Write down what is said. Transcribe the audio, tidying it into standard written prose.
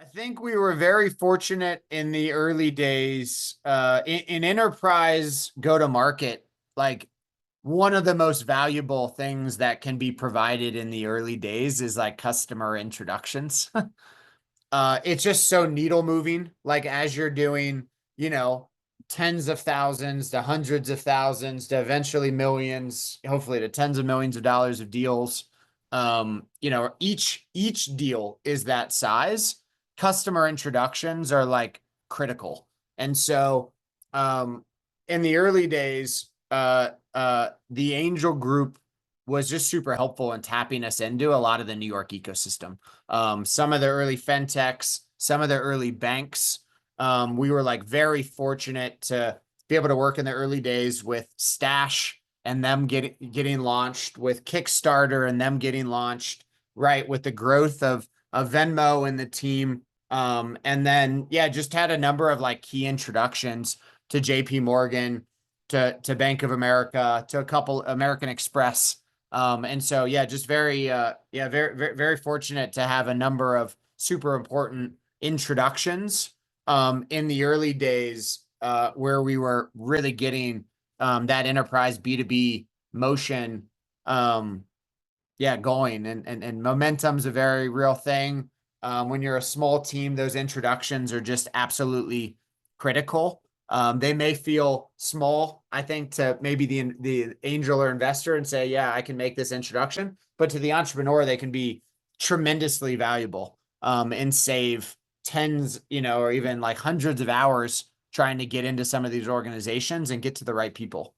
I think we were very fortunate in the early days, in enterprise go to market. Like one of the most valuable things that can be provided in the early days is like customer introductions. It's just so needle moving. Like as you're doing, you know, tens of thousands to hundreds of thousands to eventually millions, hopefully to tens of millions of dollars of deals. Each deal is that size. Customer introductions are like critical. And so in the early days, the angel group was just super helpful in tapping us into a lot of the New York ecosystem. Some of the early fintechs, some of the early banks. We were like very fortunate to be able to work in the early days with Stash and them getting launched, with Kickstarter and them getting launched, right? With the growth of Venmo and the team. And then yeah, just had a number of like key introductions to JP Morgan, to Bank of America, to a couple American Express. And so, yeah, just very fortunate to have a number of super important introductions in the early days where we were really getting that enterprise B2B motion, um, yeah, going. And momentum's a very real thing. When you're a small team, those introductions are just absolutely critical. They may feel small, I think, to maybe the angel or investor and say, yeah, I can make this introduction. But to the entrepreneur, they can be tremendously valuable and save tens, or even like hundreds of hours trying to get into some of these organizations and get to the right people.